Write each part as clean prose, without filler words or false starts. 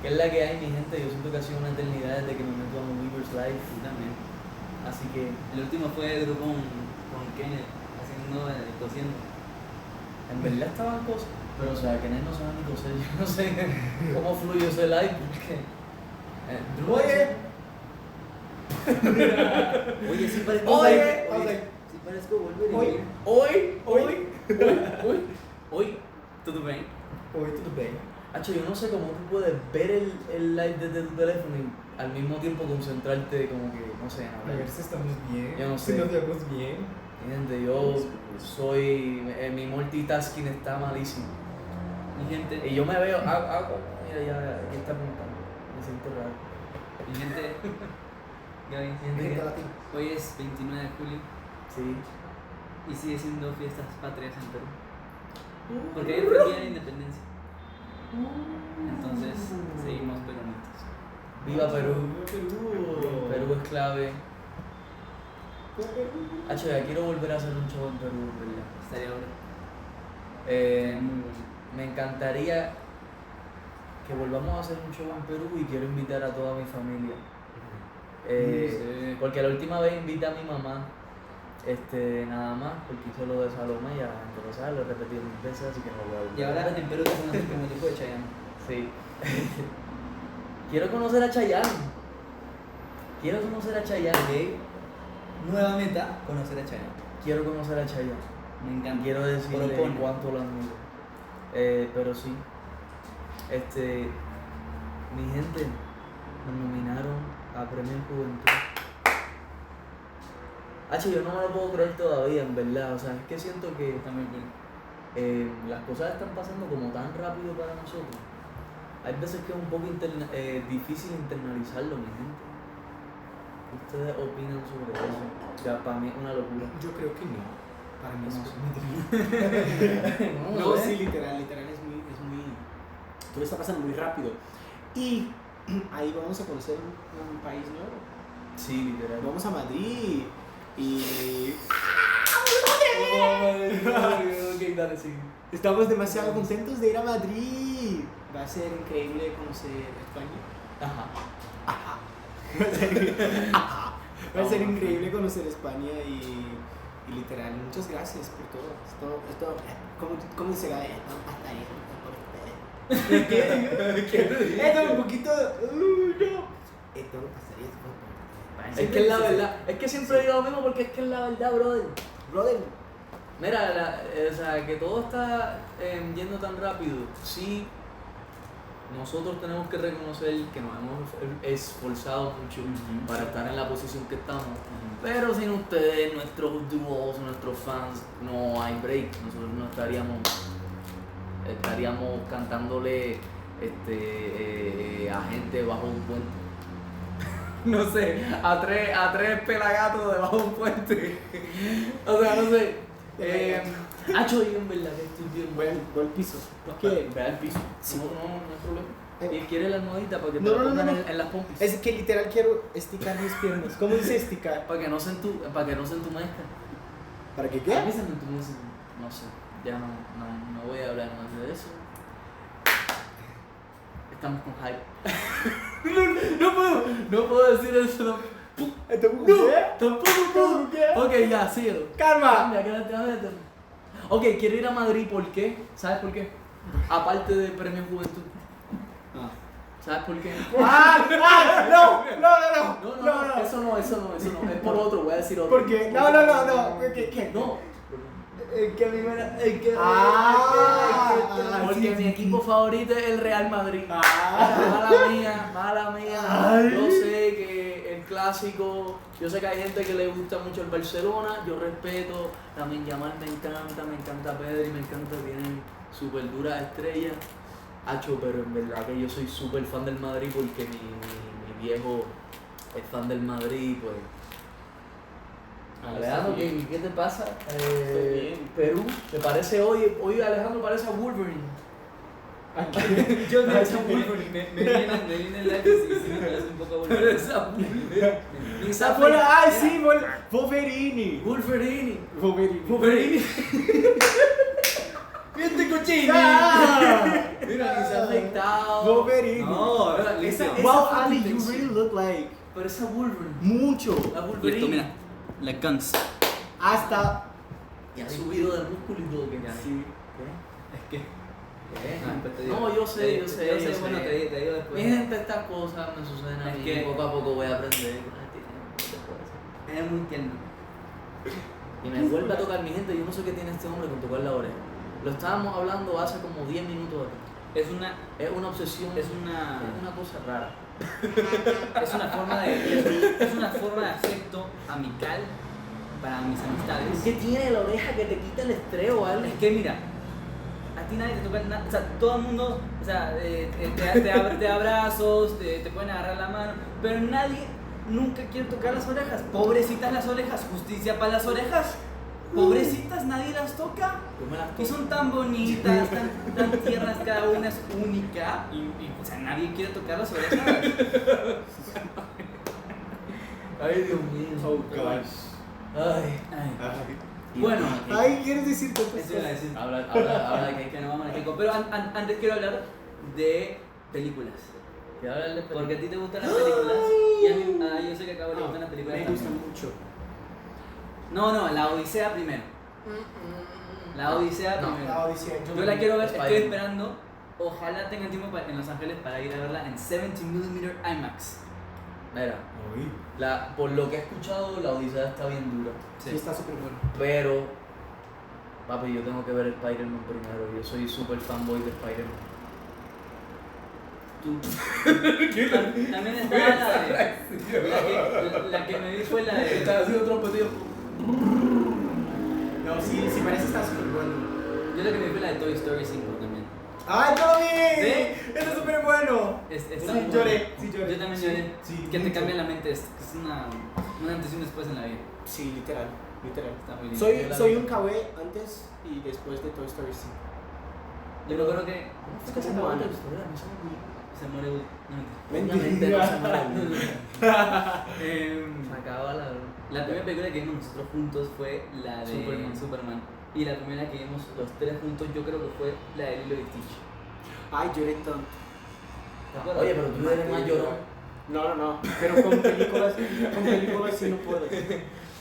¿Qué es la que hay, mi gente? Yo siento que ha sido una eternidad desde que me meto a Weavers Live. Yo también. Así que, El último fue Drew con Kenneth, haciendo cosiendo. en verdad estaban cosas. Pero, o sea, Kenneth no sabe ni coser. Yo no sé cómo fluyó ese live. Porque. Drew Oye, sí parezco. Oye. Sí parezco Wolverine. Hoy. Tudo bem? Oi, tudo bem? Hacho, yo no sé cómo tú puedes ver el live desde tu teléfono y al mismo tiempo concentrarte como que, no sé, en A hablar. ver si estamos bien. Yo no sé. Si nos vemos bien. Gente, yo soy, mi multitasking está malísimo. Mi gente, Y yo me veo, mira, ya, aquí está apuntando, me siento raro. mi gente. Gaby, Gente, hoy es 29 de julio sí. y sigue siendo fiestas patrias en Perú. Porque ayer fue el día de la independencia. Entonces, seguimos peronitos. Viva Perú. Perú. Perú es clave. Hacho, ya quiero volver a hacer un show en Perú, ¿verdad? Estaría bueno. Muy bueno. Me encantaría que volvamos a hacer un show en Perú y quiero invitar a toda mi familia. Sí. Porque la última vez invité a mi mamá, nada más, porque hizo lo de Salomé y a la gente lo sabe, lo he repetido mil veces, así que no lo voy a volver. Y ahora en Perú te conocen como el hijo de Chayanne. Sí. Quiero conocer a Chayanne. Quiero conocer a Chayanne. Nueva meta, conocer a Chayanne. Quiero conocer a Chayanne. Me encanta. Quiero decirle Propone. cuánto lo admiro. Pero sí. Mi gente, nos nominaron a Premio Juventud. Yo no me lo puedo creer todavía, en verdad. O sea, es que siento que También bien. las cosas están pasando como tan rápido para nosotros. Hay veces que es un poco difícil internalizarlo, mi gente. ¿Qué ustedes opinan sobre eso? O sea, para mí es una locura. Yo creo que no. Para mí es No muy triste. No, sé. sí, literal es muy. Todo está pasando muy rápido. Y ahí vamos a conocer un país nuevo. Sí, literal. Vamos a Madrid. Y. Ok, dale, sí. Estamos demasiado contentos de ir a Madrid. Va a ser increíble conocer España. Ajá. Va a ser increíble conocer España y literal, muchas gracias por todo. Esto ¿cómo dice Gaby? Esto pasaría por ustedes. Esto es un poquito. No. Esto lo pasaría por ustedes. Es que es la verdad. Es que siempre digo lo mismo porque es que es la verdad, brother. Brother, Mira, o sea, que todo está yendo tan rápido. Sí, nosotros tenemos que reconocer que nos hemos esforzado mucho para estar en la posición que estamos. Pero sin ustedes, nuestros dúos, nuestros fans, no hay break. Nosotros no estaríamos cantándole a gente bajo un puente. No sé, a tres pelagatos debajo de un puente. O sea, no sé. Hacho, yo en verdad que estoy bien. voy al piso. ¿Qué? Ve al piso. Sí. No hay problema. ¿Y quieres la almohadita para que te No, la no, pongan no. en las pompis? Es que literal quiero esticar mis piernas. ¿Cómo dice esticar? Para que no se entumezca. ¿Para que A qué? mí se me entumece. No sé. Ya no voy a hablar más de eso. Estamos con hype. No puedo decir eso. No, tampoco puedo. Ok, ya, síguelo. ¡Calma! Cambia, quédate. Ok, quiero ir a Madrid, ¿por qué? ¿Sabes por qué? Aparte del Premio Juventud. ¿Sabes por qué? No, No, eso no, es por otro, voy a decir otro. ¿Por qué? No. ¿Qué? No, Que a mí me porque mi equipo favorito es el Real Madrid. Mala mía. Ay. Yo sé que el clásico, yo sé que hay gente que le gusta mucho el Barcelona, yo respeto, también Yamal me encanta Pedri, me encanta, tienen súper duras estrellas. Hacho, pero en verdad que yo soy súper fan del Madrid porque mi viejo es fan del Madrid, pues. Alejandro, ¿qué te pasa? Estoy bien. Perú, ¿te parece hoy Alejandro parece a Wolverine? Yo de hecho Wolverine, me viene el live y sí me parece un poco Wolverine. Sí, Wolverine. Wolverine. ¡Vente cochino! Mira, ni se ha afeitado. Wolverine. No, Esa- listo. esa- Wow, foto Ali, you intensa. really look like Pero esa Wolverine. mucho. La Listo, Wolverine. mira. La guns. Hasta. Y ha subido de músculo y todo. Que ya. Sí. Es que. ¿Qué? pues te digo. No, yo sé. Bueno, te digo después. Mi gente, estas cosas me suceden a Es mí. que- Poco a poco voy a aprender. Es muy tierno. Y me vuelve a tocar mi gente. Yo no sé qué tiene este hombre con tocar la oreja. Lo estábamos hablando hace como 10 minutos atrás. Es una. Es una obsesión. Es una. Es una cosa rara. Es una forma de. Es una forma de afecto amical para mis amistades. ¿Qué tiene la oreja que te quita el estrés o algo? Es que mira, a ti nadie te toca nada, o sea, todo el mundo, o sea, te da abrazos, te pueden agarrar la mano, pero nadie nunca quiere tocar las orejas. Pobrecitas las orejas, justicia para las orejas. Pobrecitas, nadie las toca. Yo me las Y son tan bonitas, tan tiernas, cada una es única. Y o sea, nadie quiere tocar las orejas. Ay, Dios mío. Oh, gosh. Ay. Ay. Y Bueno, Ay, ¿quieres decir tantas eso iba a cosas? decir. habla de Que no vamos a México. Pero antes quiero hablar de películas. que habla de Porque a ti te gustan las películas y a mí, yo sé que a Cabo le gustan las películas Me también. gusta mucho. No, la Odisea primero. La Odisea No, primero. La Odisea. Yo la quiero ver, estoy Spider-Man. esperando. Ojalá tengan tiempo en Los Ángeles para ir a verla en 70mm IMAX. Mira, por lo que he escuchado, la Odisea está bien dura. Sí, está súper bueno. Pero, papi, yo tengo que ver Spider-Man primero. Yo soy súper fanboy de Spider-Man. Tú. También estaba la que me vi fue la de. Estás haciendo otro pedido. No, sí, sí, parece que está súper bueno. Yo la que me vi fue la de Toy Story 5 también. ¡Ay, Tommy! ¿Sí? ¡Está súper bueno! Está Sí, muy lloré, buena. sí, lloré. Yo también lloré. Sí, Que te mucho. cambia la mente, es una antes y un después en la vida. Sí, literal, literal. Está muy lindo. Soy un KB antes y después de Toy Story 5. Yo me acuerdo que Es que se acabó la historia, no se me se muere Woody. No, Obviamente no se muere. Em, Se acaba la primera película que vimos nosotros juntos fue la de Superman. Y la primera que vimos los tres juntos yo creo que fue la de Lilo y Stitch. Ay, lloré tanto. ¿Te acuerdas? Oye, pero tú eres más llorón. No. Pero con películas sí no puedo.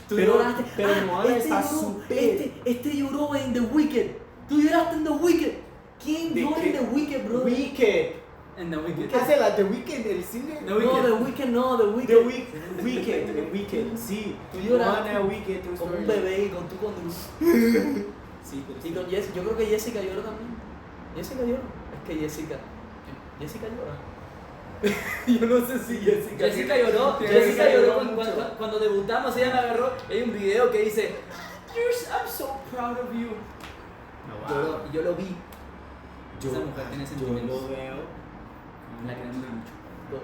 Tú Pero- lloraste. pero Moana está lloró, súper. Este lloró en The Wicked. Tú lloraste en The Wicked. ¿Quién ¿De llora qué? en The Wicked, bro? Wicked. En The Wicked. ¿Qué hace la The Wicked? ¿El cine? The No, Wicked. The Wicked no, The Wicked. The Wicked, sí. Tú lloraste Moana, Wicked, Toy Con Story. un bebé y con tú con Drew. Sí, pero Y sí. con Jessica, yo creo que Jessica llora también. Jessica llora. Es que Jessica llora. Yo no sé si Jessica lloró, Sí, Jessica Jessica lloró lloró mucho. cuando debutamos, ella me agarró, hay un video que dice I'm so proud of you. Lloró, y yo lo vi. Esa mujer tiene Yo sentimientos. lo veo. La queremos mucho.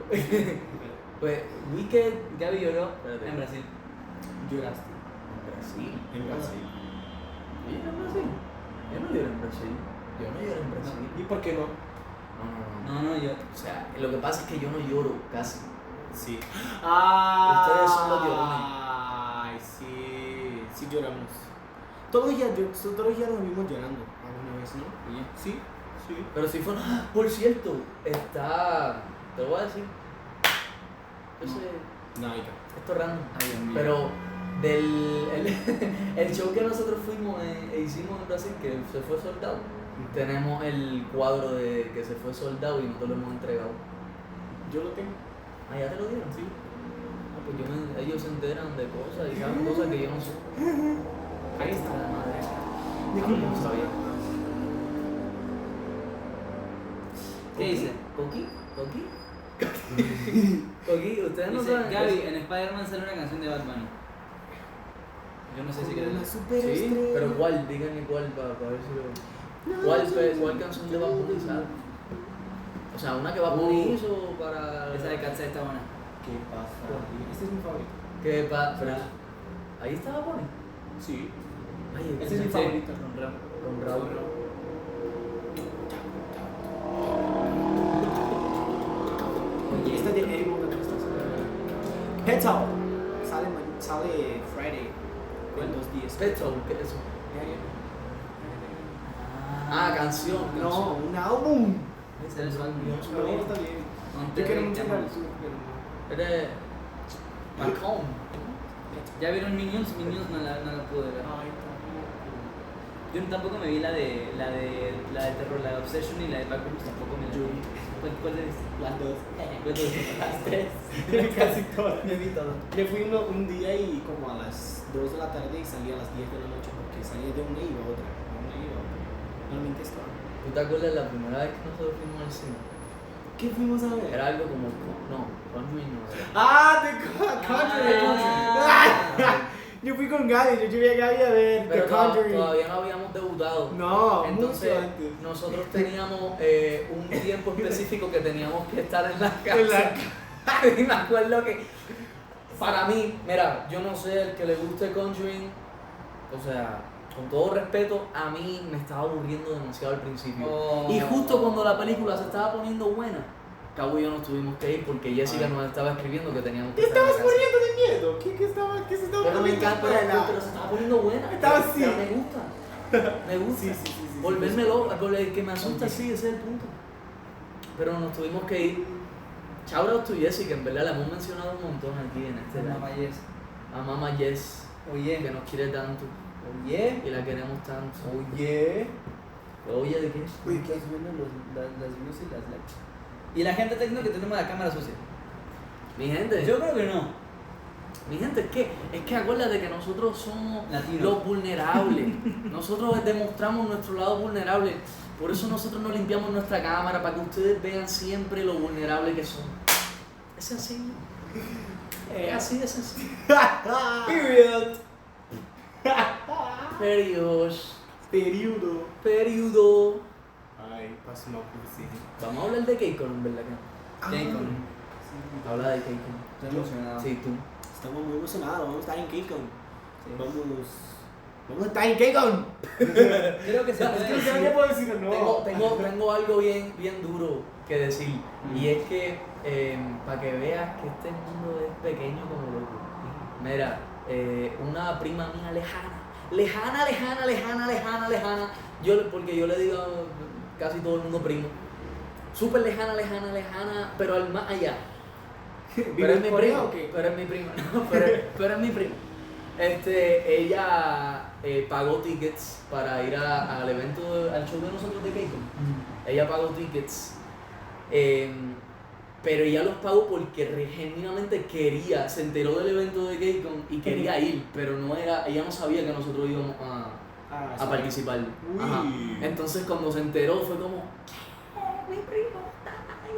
Pues Wicked. Gaby lloró Espérate. en Brasil. Lloraste. En Brasil. En Brasil. ¿Yo lloré en Brasil? Yo no lloré en Brasil. Yo no lloré en Brasil. ¿Y por qué no? No, yo. O sea, lo que pasa es que yo no lloro casi. Sí. Ustedes son los llorones. Ay, sí. Sí lloramos. Todos ya nos vimos llorando alguna vez, ¿no? Oye. Sí. Sí. Pero si fue. ¡Ah! Por cierto, está. Te lo voy a decir. Yo sé. No, hija. Esto es random. Ay, Dios mío. Pero el show que nosotros fuimos e hicimos en Brasil, que se fue soldado, tenemos el cuadro de que se fue soldado y nosotros lo hemos entregado. Yo lo tengo. Ah, ¿ya te lo dieron? Sí. Ah, pues ellos se enteran de cosas y saben cosas que yo no sé. Ahí está. La madre. ¿De Ah, qué? yo no sabía. ¿Qué dice? ¿Coqui? ¿Coqui? ¿Coqui? ¿Ustedes no Dice, saben? Gaby, en Spider-Man sale una canción de Batman. Yo no sé si Como quieres. una superestrella. Sí, pero ¿cuál? Díganme cuál para ver si lo... ¿Cuál canción de Bad Bunny sale? O sea, una que Bad Bunny hizo para... Esa de Katza está buena. ¿Qué pasa? Este es mi favorito. Que pero ahí está Bad Bunny. Sí. Ay, Ese es mi Sí, favorito. con rap. Con Raúl. Oye, esta de Eddie Morgan. Pet Shop. Sale Friday. En 2 días. Pet Shop, ¿qué es eso? Ah, canción. No, un álbum. Ese es algo. Yo no No, sabía. está bien. Yo Monterrey, quiero mucho Tamaulipas. al sur, pero no. Eres Malcolm. ¿Ya vieron Minions? Minions no la pude ver. Ay, tampoco. Yo tampoco me vi la de terror, la de Obsession y la de Backrooms tampoco me la vi. ¿Cuál de viste? Las dos. ¿Cuál de viste? Las tres. Casi todas. Me vi todo. Yo fui un día y como a las 2 de la tarde y salí a las 10 de la noche porque salía de una y iba a otra. De una y iba a otra. Realmente estaba. ¿Tú te acuerdas la primera vez que nosotros fuimos al cine? ¿Qué fuimos a ver? Era algo como. No, Conjuring no era. Ah, The Conjuring. Yo fui con Gaby, yo llevé a Gaby a ver Pero The Conjuring. todavía no habíamos debutado. No, Entonces, mucho antes. nosotros teníamos un tiempo específico que teníamos que estar en la En la casa. Y me acuerdo que, para mí, mira, yo no sé, el que le guste Conjuring, o sea, con todo respeto, a mí me estaba aburriendo demasiado al principio. Oh. Y justo cuando la película se estaba poniendo buena, Cabo y yo nos tuvimos que ir porque Jessica nos estaba escribiendo que teníamos que ¿Te estar en la estabas casa. muriendo de miedo? ¿Qué se estaba Pero me poniendo encanta, buena? pero se estaba poniendo buena. Estaba Pero así. me gusta. Me gusta. Sí. Volverme loco, que me asusta, sí, ese es el punto. Pero nos tuvimos que ir. Shout out to Jessie, que en verdad la hemos mencionado un montón aquí en este live. Mamá Yes. A Mama Jess, que Oye. nos quiere tanto Oye. y la queremos tanto. Oye. Oye, ¿de qué? Oye, estás viendo las views y las likes. Y la gente está diciendo que tenemos la cámara sucia. Mi gente, Yo creo que no. mi gente, es que acuérdate que nosotros somos Latinos. los vulnerables. Nosotros demostramos nuestro lado vulnerable. Por eso nosotros no limpiamos nuestra cámara, para que ustedes vean siempre lo vulnerable que somos. Es así. Es así de sencillo. Period. Periodo. Ay, pasó una publicidad. Vamos a hablar de Keikon, ¿verdad que? Keikon. Habla de Keikon. Estoy emocionado. Sí, tú. Estamos muy emocionados, vamos a estar en KCON. Sí. Vamos a estar en KCON. Creo que se puede ¿Qué decir. puedo decir o no? Tengo algo bien duro que decir. Y es que, para que veas que este mundo es pequeño como loco. Mira, una prima mía lejana. Porque yo le digo a casi todo el mundo primo. Súper lejana, pero al más allá. Pero es mi prima, pero es mi prima, no, pero es mi prima. Ella pagó tickets para ir al evento, al show de nosotros de Keikon. Ella pagó tickets, pero ella los pagó porque genuinamente quería, se enteró del evento de Keikon y quería ir, pero ella no sabía que nosotros íbamos a participar. Ajá. Entonces cuando se enteró fue como, ¿qué? Mi primo está ahí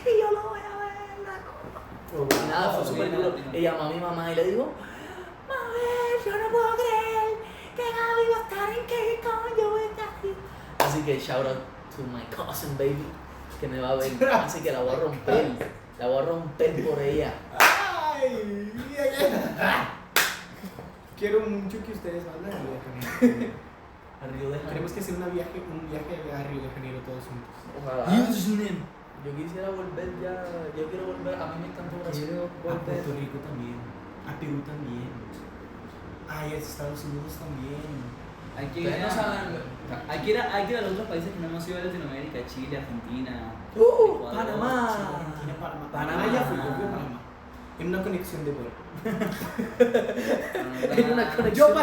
y yo lo voy a ver. Y nada, fue súper duro. Ella llamó a mi mamá y le dijo, mami, yo no puedo creer que Gaby va a estar en Keikon, yo voy a estar aquí. Así que shout out to my cousin baby, que me va a ver. Así que la voy a romper por ella. Ay, quiero mucho que ustedes vayan a Río de Janeiro. A Río de Janeiro. Tenemos que hacer un viaje a Río de Janeiro todos juntos. Ojalá. Yo quisiera volver ya, yo quiero volver, a mí me encantó Brasil. Quiero A volver. Puerto Rico también. A Perú también. Ay, a Estados Unidos también. Hay que ir Ustedes no saben. hay que ir a los otros países que no hemos ido de Latinoamérica, Chile, Argentina. Ecuador, Panamá. Argentina, Panamá. Panamá. Ya fui a Panamá. En una conexión de vuelo. En una conexión. Yo me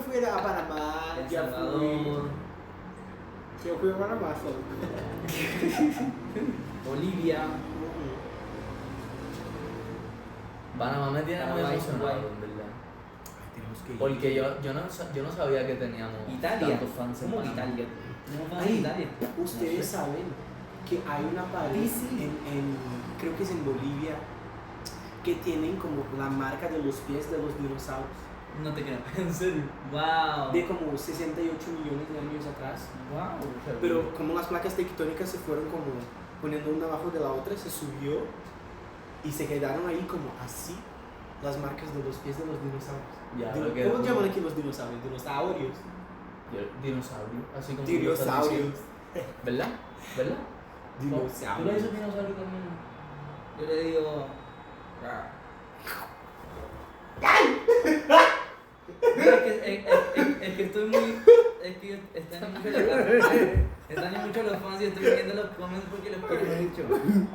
fui a Panamá. El Ya Salvador. fui. Yo fui a Panamá solo. Bolivia. Panamá me tiene muy Paraguay, emocionado, Uruguay. en verdad. Ay, tenemos que ir. Porque yo no sabía que teníamos Italia. tantos fans en ¿Cómo que Panamá. Italia? ¿Cómo fans Ay, en Italia? Ustedes saben que hay una pared creo que es en Bolivia, que tienen como la marca de los pies de los dinosaurios. No te creo. En serio. Wow. De como 68 millones de años atrás. Wow. Pero como las placas tectónicas se fueron como poniendo una abajo de la otra, se subió y se quedaron ahí como así las marcas de los pies de los dinosaurios. Ya, Dino- lo que- ¿Cómo llaman aquí los dinosaurios? Dinosaurios. Dinosaurio, así como tú lo estás Dinosaurios. diciendo. ¿Verdad? ¿Verdad? ¿Tú le Dinosaurios. dices dinosaurio también? Yo le digo. Es que estoy muy. Es que extraño mucho los fans y estoy viendo los comments por qué lo he dicho.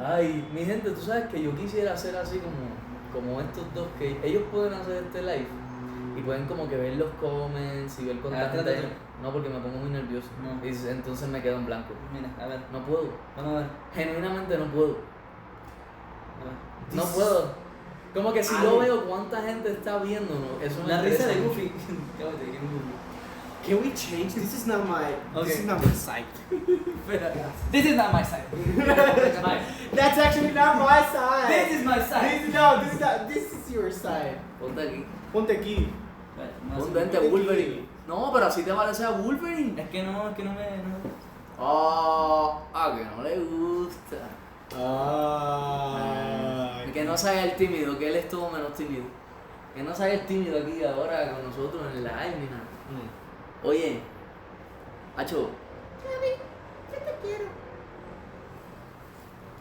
Ay, mi gente, tú sabes que yo quisiera hacer así como estos dos, que ellos pueden hacer este live y pueden como que ver los comments y ver cuánta trata gente. tú. No, porque me pongo muy nervioso. No. Y entonces me quedo en blanco. Mira, a ver, No puedo. vamos a ver. Genuinamente no puedo. A ver. No puedo. Como que si yo veo cuánta gente está viéndonos, eso me La risa de interesa Goofy. Cállate, que Goofy. Can we change? This is not my. This is Okay. not my side. This is not my side. That's actually not my side. This is my side. No, this is not. This is your side. Ponte aquí. Ponte aquí. Ponte a Wolverine. No, pero así te parece a Wolverine. Es que no me. Que no le gusta. Ah. Que no salga el tímido, que él es todo menos tímido. Que no salga el tímido aquí ahora con nosotros en el live, mira. Oye, Hacho. Yo te quiero.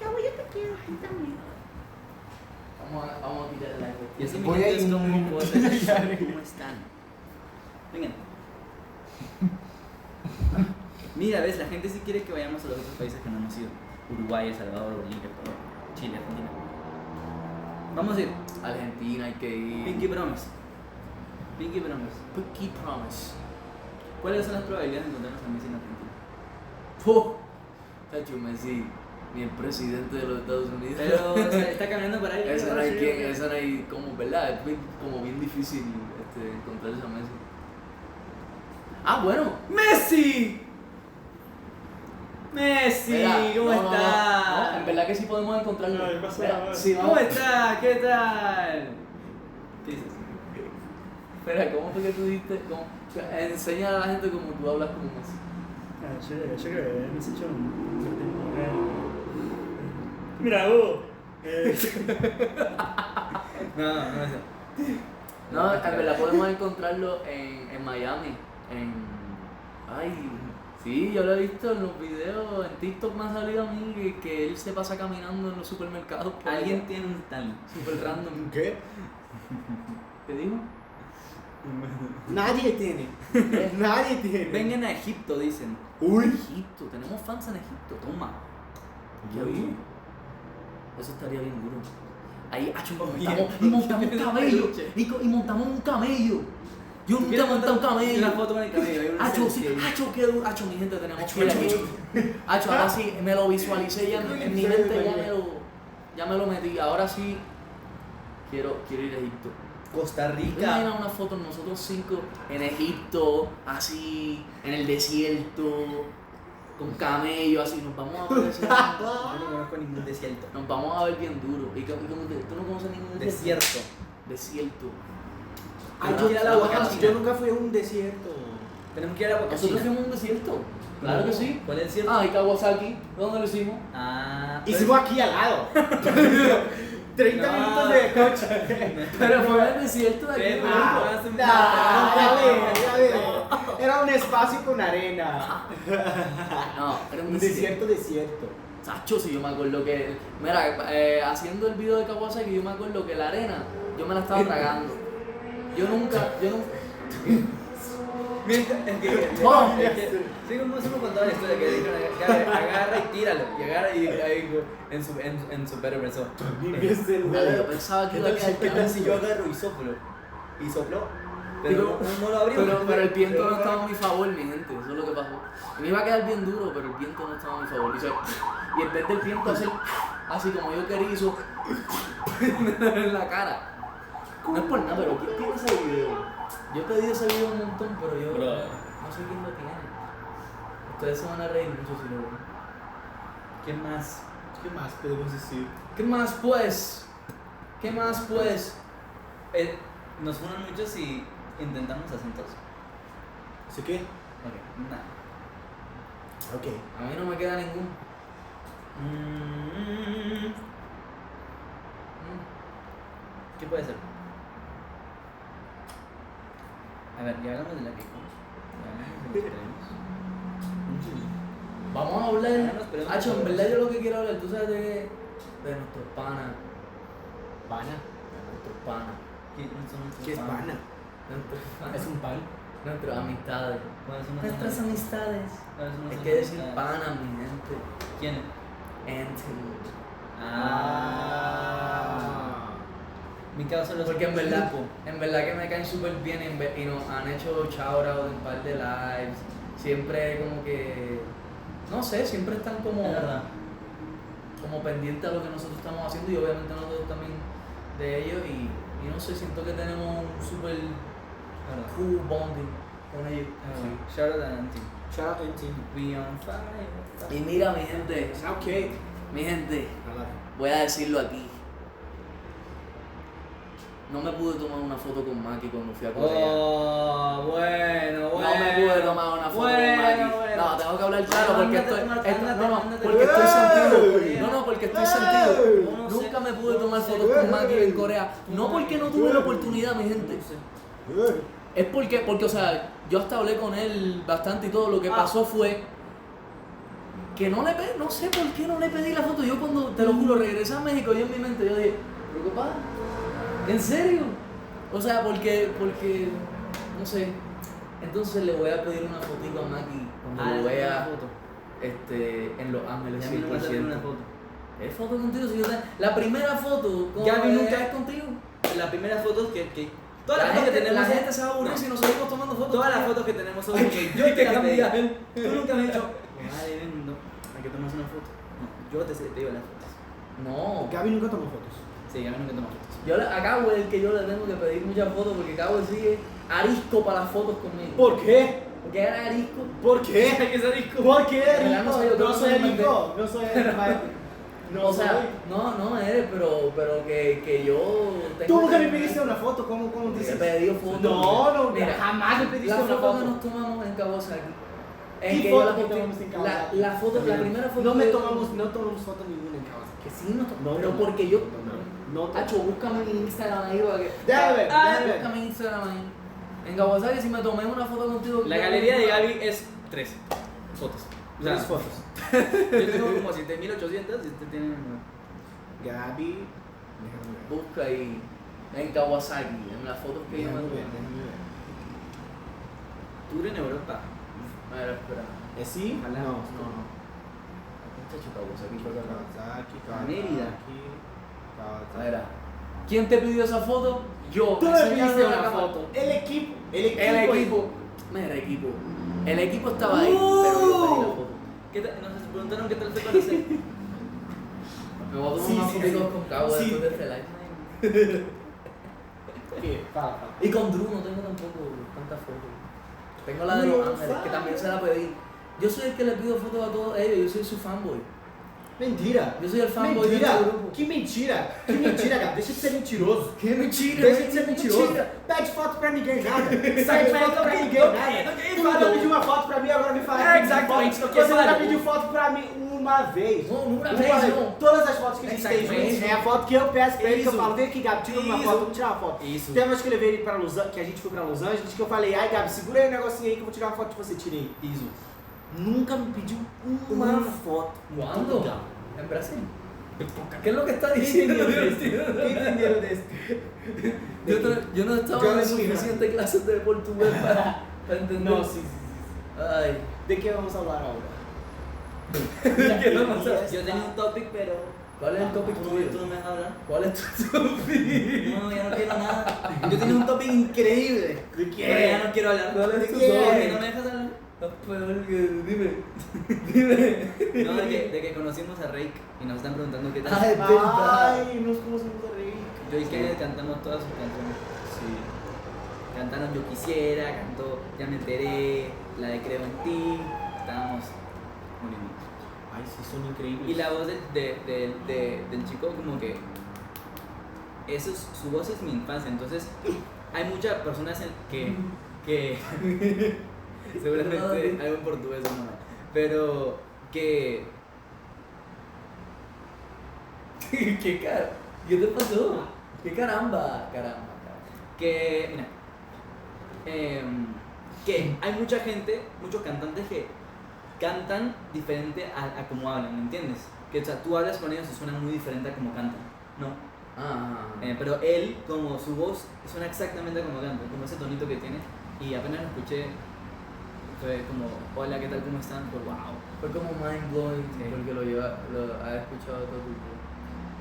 Cabo, yo te quiero. Tú también. Vamos a quitar la Y así mi Voy a gente es ir- como ¿cómo están? Vengan. Mira, ves, la gente sí quiere que vayamos a los otros países que no hemos ido. Uruguay, El Salvador, Bolivia, Ecuador, Chile, Argentina. Vamos a ir. Argentina hay que ir. Pinky Promise. Pinky Promise. Pinky Promise. ¿Cuáles son las probabilidades de encontrarnos a Messi en Argentina? ¡Puh! Hacho, Messi, ni el presidente de los Estados Unidos. Pero o sea, está caminando para ahí. Eso no hay como, ¿verdad? Es como bien difícil encontrarse a Messi. Ah, bueno. ¡Messi! ¡Messi! Mira, ¿Cómo no, no, está? no, en verdad que sí podemos encontrarlo. No, ¿qué pasó? Mira, sí, ¿Cómo vamos. está? ¿Qué tal? ¿Qué dices? Espera, ¿cómo fue que tú dijiste? Enseña a la gente como tú hablas como Messi. Yo creo que hemos hecho un Mira, vos. No, eso. No, en verdad podemos encontrarlo en Miami. Ay, sí, yo lo he visto en los videos, en TikTok me ha salido a mí que él se pasa caminando en los supermercados. por Alguien allá. tiene un talent. Super random. ¿Qué? ¿Qué dijo? Nadie tiene. Nadie tiene. Vengan a Egipto, dicen. Uy. Egipto, tenemos fans en Egipto. Toma. Qué bien. Eso estaría bien duro. Ahí, acho, Oye, y montamos un ¿por qué camello. peluche? Y montamos un camello. Yo nunca he ¿Quieres montado un montar camello. una foto con el camello? Hay una Acho, selfie sí, ahí. acho, qué duro. Acho, mi gente, tenemos Acho, que ir a acho. Egipto. Acho, ahora sí, me lo visualicé ya en mi mente, ya me lo metí. Ahora sí, quiero ir a Egipto. Costa ¿Te Rica. imaginas una foto de nosotros 5 en Egipto, así, en el desierto, con camello, así, nos vamos a ver así, Yo no conozco ningún desierto. nos vamos a ver bien duro. ¿Y tú no conoces ningún desierto? Desierto. Desierto. Ay, yo, Ir a la Huaca yo China. nunca fui a un desierto. Tenemos que ir a Huaca ¿Nosotros China. fuimos a un desierto? Claro que sí. ¿Cuál es el desierto? Ah, y Kawasaki, ¿dónde lo hicimos? Ah, Hicimos aquí al lado. 30 No. minutos de coche. Pero fue en el desierto de aquí. ¿Qué? ¿no? Ya ve. Era un espacio con arena. No, era Un desierto. Sacho, sí, yo me acuerdo que. Mira, haciendo el video de Kawasaki, yo me acuerdo que la arena, yo me la estaba tragando. Yo nunca. No, es que sí, como hemos contado la historia que dijeron, agarra y tíralo. Y agarra y ahí en su Better Verso. Dale, yo pensaba que iba a quedar ¿Qué tal si yo tan duro. agarro y soplo? Y sopló. Pero- Pero no lo abrimos. Pero el viento no estaba a mi favor, mi gente, eso es lo que pasó. Me iba a quedar bien duro, pero el viento no estaba a mi favor. Y en vez del viento hacer así como yo quería, hizo en la cara. No es por nada, pero ¿quién tiene ese video? Yo he pedido ese video un montón, pero yo Bro. no sé quién lo tiene. Ustedes se van a reír mucho si lo ven. ¿Qué más? ¿Qué más podemos decir? ¿Qué más pues? ¿Qué más pues? Nos fueron muchos si intentamos acentos. ¿Sí qué? Ok, nada. Ok. A mí no me queda ninguno. ¿Qué puede ser? A ver, ya hablamos de la que ya hablamos de los premios. Vamos a Ah, hablar. nos perdemos. Hacho, en verdad yo lo que quiero hablar, tú sabes de nuestros panas. Pana. De nuestros panas. ¿Qué son nuestros ¿Qué es panas? pana? Nuestros panas. Es un pan. Nuestras amistades. ¿Cuáles son Nuestras amistades. ¿Cuáles son Hay nuestras que decir amistades? pana, mi gente. ¿Quiénes? Anthony. Mi caso los Porque en verdad que me caen súper bien y nos han hecho shoutouts en un par de lives. Siempre como que, no sé, siempre están como, Es verdad. como pendientes a lo que nosotros estamos haciendo y obviamente nosotros también de ellos y no sé, siento que tenemos un súper cool bonding con ellos. Shout out a Anti. Shout out to you. We on fire. Y mira mi gente, Okay. mi gente, I love it. voy a decirlo aquí. No me pude tomar una foto con Maki cuando fui a Corea. Oh, bueno. No me pude tomar una foto con Maki. No, tengo que hablar claro porque Ándate, estoy. ándate, No, ándate. porque estoy sentido. No, porque estoy ¡Ey! sentido. No Nunca sé, me pude no tomar sé. fotos con Maki en Corea. No porque no tuve la oportunidad, mi gente. Es porque, o sea, yo hasta hablé con él bastante y todo. Lo que pasó fue que no le pedí, no sé por qué no le pedí la foto. Yo cuando, te lo juro, regresé a México, yo en mi mente, yo dije, ¿pero qué pasa? ¿En serio? O sea, porque, no sé. Entonces le voy a pedir una fotito a Maki cuando lo vea en Los Ángeles, Ya me lo vas a hacer una 100%. foto. ¿Es foto contigo? Si yo la primera foto con Gaby nunca- es contigo. La primera foto que todas La las fotos que gente, tenemos. la gente se va a aburrir No. si nos seguimos tomando fotos. Todas las fotos que tenemos son Ay, porque que yo te las cambia pedí. él. Tú nunca me has dicho, vale, ven, no, hay que tomarse una foto. No, yo te digo las fotos. No. Gaby nunca tomó fotos. Sí, a mí nunca tomo fotos. A Cabo es el que yo le tengo que pedir muchas fotos porque Cabo sigue arisco para las fotos conmigo. ¿Por qué? Porque era arisco. ¿Por qué? que ser disco. ¿Por qué? verdad no soy yo, No no soy soy rico. No soy No o sea, soy. no eres, pero que yo tengo Tú nunca que- me pediste una foto, ¿cómo Te dices? he pedido fotos. No, Mira, jamás me pediste la una foto que foto. nos tomamos en Kawasaki. Es ¿Qué que yo foto la que posté- tomamos en Kawasaki? la foto, la primera foto. No que- tomamos foto ninguna en Kawasaki. Que sí, no, No, pero no, porque yo. No, Hacho, búscame mi Instagram ahí para que. Déjame ver, déjame ver. Búscame mi Instagram ahí. En Kawasaki, si me tomé una foto contigo. La yo- galería de Gaby es 3 fotos. O sea, 3 fotos. yo tengo como 7800 y este tiene. Gaby. Déjame ver. Busca ahí. En Kawasaki, en las fotos que yo me Déjame ver, tomé. déjame ver. Tour en Europa. A ver, espera. ¿Es sí? Ojalá. No. No. Muchacho, Kawasaki fue acá. Kawasaki, Mérida. A ver, ¿quién te pidió esa foto? Yo. Tú me enseñando pediste la una cámara. foto. El equipo. El equipo. Mira, equipo. El equipo estaba ahí, pero yo pedí la foto. ¿Qué tal? Nos preguntaron qué tal se conoce. Me voy a tomar Sí, una sí, foto sí. con Cabo Sí. después de este live. ¿Qué? Y con Drew no tengo tampoco tantas fotos. Tengo la de Los Ángeles, que también se la pedí. Yo soy el que le pido fotos a todos ellos, yo soy su fanboy. Mentira. Yo soy el fanboy de Mentira. este grupo. Que mentira. Que mentira, cara. Deixa de ser mentiroso. Que mentira, Deixa de ser mentiroso. Pede foto pra ninguém nada. Pede foto pra ninguém nada. Tu nunca pediu uma foto pra mim, agora me fala. É, exatamente, Você porque nunca fala- pediu foto pra mim uma vez. Uma vez, não. Todas as fotos que a gente tem Exatamente. juntos é a foto que eu peço pra ele, que eu Isso. falo, vem aqui, Gabi, tira uma Isso. foto, vamos tirar uma foto. Isso. Tem uma vez que eu levei ele pra Los Angeles, que a gente foi pra Los Angeles, que eu falei, ai, Gabi, segura aí o negocinho aí que eu vou tirar uma foto de você, tirei. Isso. Nunca me pediu uma foto. ¿Cuándo? En Brasil. ¿Qué es lo que está ¿Qué diciendo? entendieron de esto? ¿Qué entendieron de esto? Yo no estaba Yo en no soy suficientes clases de portugués para entender. No, sí, sí, Ay. ¿De qué vamos a hablar ahora? ¿Qué vamos a Yo tenía un topic, pero. ¿Cuál es el topic ¿Tú tuyo? no me dejas hablar? ¿Cuál es tu topic? No, ya no quiero nada. Yo tenía un topic increíble. ¿De Pero ya no quiero hablar. ¿Cuál es ¿De tu qué? Porque topic? no me dejas hablar. Estás peor que... Dime. No, de que conocimos a Rake y nos están preguntando qué tal. Ay, verdad. Ay, nos conocemos a reír. Yo y que cantamos todas sus canciones. Sí. Cantaron Yo Quisiera, cantó Ya Me Enteré, la de Creo en Ti. Estábamos muriendo. Ay, sí, son increíbles. Y la voz del chico como que su voz es mi infancia, entonces hay muchas personas que seguramente algo en portugués o no, pero que ¿Qué cara? ¿Qué te pasó? ¿Qué caramba? Caramba. que mira que hay mucha gente, muchos cantantes que cantan diferente a como hablan, ¿me entiendes? Que o sea, tú hablas con ellos y suena muy diferente a como cantan, ¿no? Ah. Pero él, como su voz, suena exactamente como canta, como ese tonito que tiene. Y apenas lo escuché, Fue como, hola, ¿qué tal? ¿Cómo están? Pues wow. Fue como mind blowing Sí. porque lo ha escuchado todo tu vida.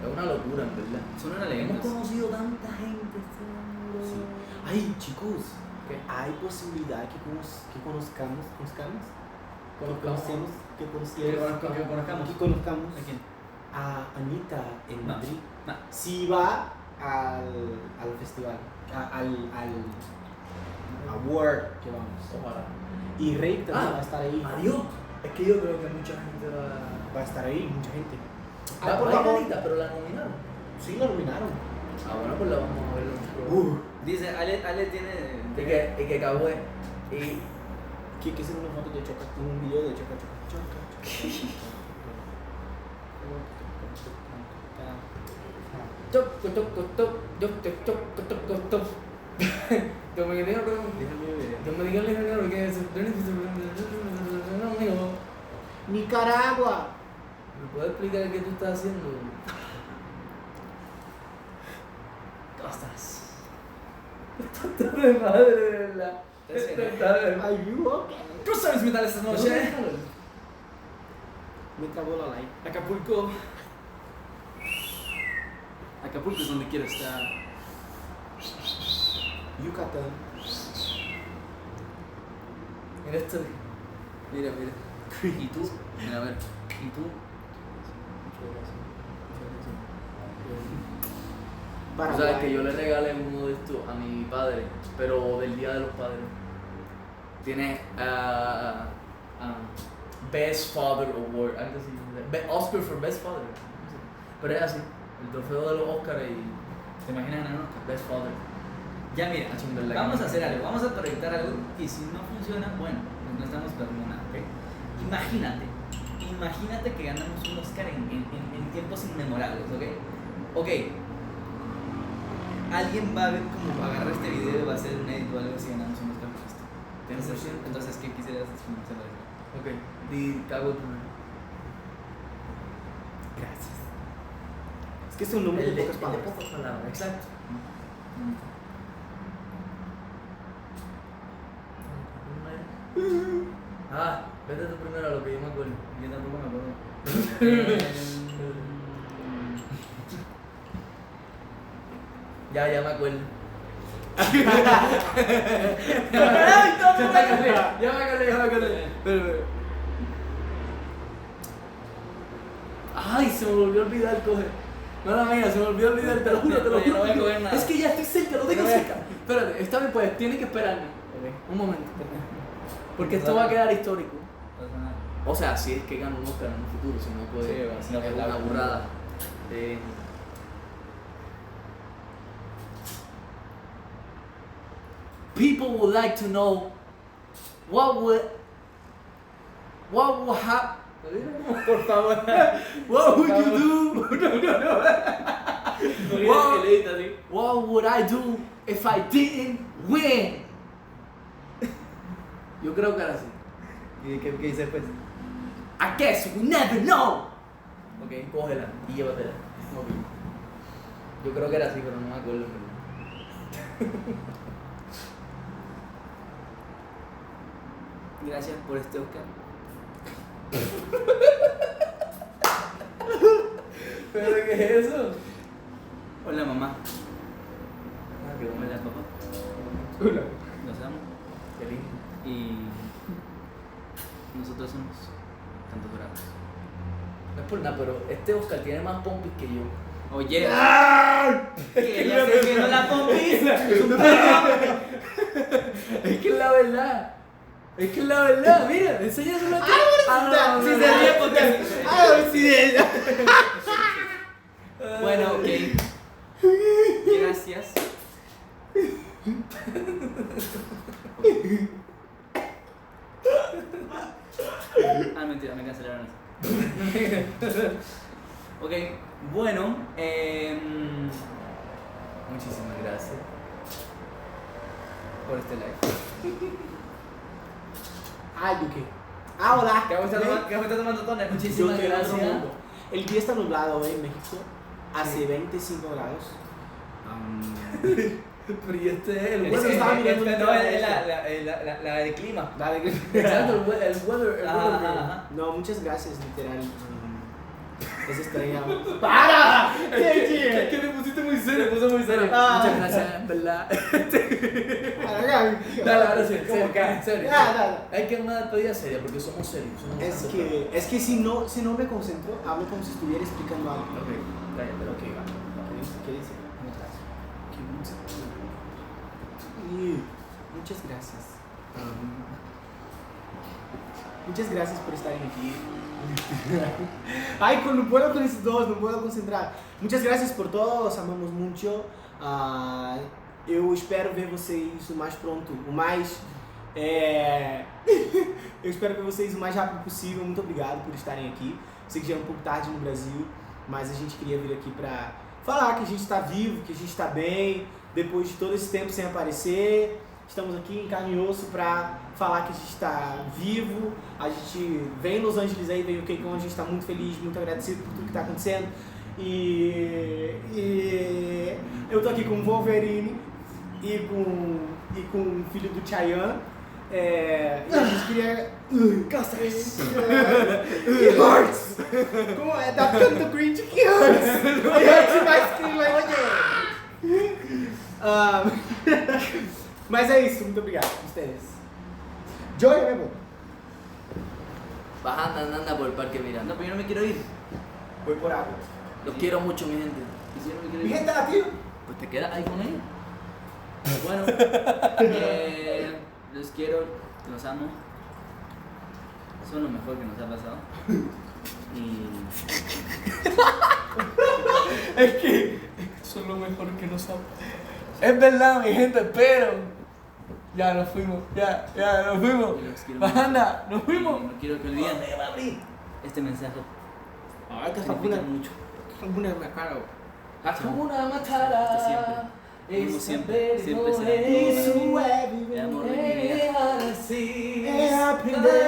Es una locura, en verdad. Son una Hemos leyenda. conocido tanta gente este año. Sí. Ay, chicos, ¿Qué? hay posibilidad que conozcamos, que conocemos, Que conozcamos. que conozcamos ¿A quién? a Anita en No. Madrid. No. Si va al festival, al award que vamos. Ojalá. Y Rey también Ah, va a estar ahí. Adiós. Es que yo creo que mucha gente va. Va a estar ahí, mucha gente. Ah, por hay favor. Anita, pero la nominaron. Sí, lo nominaron. Ah, bueno, pues la vamos a ver. En Dice, Ale tiene. y que Cagüe. Y. ¿Qué hacer una foto de Choca? Un video de Choca. Toc, toc, toc, toc, toc, toc, toc, toc, toc, toc. Que me digan, que me digan, que no, amigo. Nicaragua. ¿Me puedes explicar qué tú estás haciendo? ¿Cómo estás? Está de madre, de verdad. Está de madre. Are you okay? ¿Tú sabes metal esta noche? Me trabó la light. Acapulco. Acapulco es donde quiero estar. Yucatán. Mira esto. Mira. ¿Y tú? Mira, a ver. ¿Y tú? Paraguay. Tú sabes que yo le regalé uno de estos a mi padre, pero del Día de los Padres. Tiene Best Father Award, algo así. Oscar for Best Father. Pero es así, el trofeo de los Oscars y ¿Te imaginas en Oscar? Best Father. Ya mira, Ah, chingón, la vamos que- a hacer algo, vamos a proyectar algo y si no funciona, bueno, pues no estamos perdiendo nada, ¿ok? Imagínate que ganamos un Oscar en tiempos inmemorables, ¿ok? Ok, alguien va a ver cómo agarrar este video y va a hacer un edit o algo si ganamos un Oscar por esto. Entonces, ¿qué quisieras hacer? Ok, di cago primero. Gracias. Es que es un número de pocas palabras. pocas palabras, exacto. Ah, vete tú primero a lo que yo me acuerdo. Yo tampoco me acuerdo. Ya me acuerdo. Ya me acordé. Pero. Ay, se me volvió a olvidar coger. No, la mía, se me olvidó olvidar, te lo juro, te lo Oye, no juro. voy a coger nada. Es que ya estoy cerca, lo tengo No voy a- cerca. Espérate, esta vez pues, tienes que esperarme. Un momento. Porque esto va a quedar histórico. O sea, si es que gano un Oscar en un futuro, si no puede. Sí, bueno, si no, es pues, una la- burrada. People would like to know what would happen. Por favor. What would you do? Wow. Wow. What would I do if I didn't win? Yo creo que era así. ¿Y qué dice pues? I guess we never know. Ok, cógela y llévatela. Ok. Yo creo que era así, pero no me acuerdo. Gracias por este Oscar. ¿Pero qué es eso? Hola mamá. Ah, qué Hola bueno. papá. Hola. Los amo. Qué lindo. Y nosotros somos tantos bravos. No es por nada, pero este Oscar tiene más pompis que yo. Oye. Que ya se quedó la pompis. Es que es la verdad. Es que es la verdad. Mira, enséñaselo a ti. no, Si no, se no. ríe porque. A ver si de ella. Bueno, ok. Gracias. Ah, mentira, me cancelaron eso. Ok, bueno, Muchísimas gracias. por este live. Ay, ¿qué? Ah, hola. ¿Qué está tomando Toner? Yo Muchísimas quiero otro gracias. mundo. El día está nublado en México. Hace 25 grados. Pero y este es el Ese weather. estaba mirando Esta un no, tema. es la del clima. Dale, Exacto, el weather. El Ajá, weather. ajá. no, muchas gracias, literal. Es extraña. ¡Para! ¿Qué Que me pusiste muy serio, me puse muy serio. Ah. Muchas gracias, en verdad. Dale, ahora sí, ¿Cómo serio, que? en serio. Dale. Hay que una despedida seria porque somos serios. Somos Es que si no me concentro, hablo como si estuviera explicando algo. Ok, cállate. Ok, va. ¿Qué dice? Muchas gracias. Muchas gracias por estarem aqui. Ay, no puedo con esses dois, não puedo concentrar. Muitas graças por todos, amamos muito. Eu espero ver vocês o mais pronto, o mais. Eu espero ver vocês o mais rápido possível. Muito obrigado por estarem aqui. Sei que já é um pouco tarde no Brasil, mas a gente queria vir aqui pra falar que a gente está vivo, que a gente está bem, depois de todo esse tempo sem aparecer. Estamos aqui em carne e osso para falar que a gente está vivo. A gente veio em Los Angeles aí, veio o KCON, a gente está muito feliz, muito agradecido por tudo que está acontecendo. E eu tô aqui com o Wolverine e com o filho do Chayanne. E a gente queria... It hurts! Como é? Dá tanto cringe que hurts! Hurts mais que mas é isso, muito obrigado. Ustedes. Joy, Bebo. Vas andando por el parque mirando. No, pero yo no me quiero ir. Voy por agua. Los quiero mucho, mi gente. Y si yo no me quiero Mi ir, gente latino. pues te quedas ahí con ellos. Bueno, los quiero, los amo. Son lo mejor que nos ha pasado. Y Es que son lo mejor que nos ha. Es verdad, mi gente, pero ya nos fuimos, ya nos fuimos. Y los quiero Bajanda, nos fuimos. no quiero que olviden este mensaje. Ay, que Significa mucho. Hakuna Matata. Hakuna Matata. Siempre. Es Siempre, saber siempre no será. es El amor de mi vida. así. É aprender.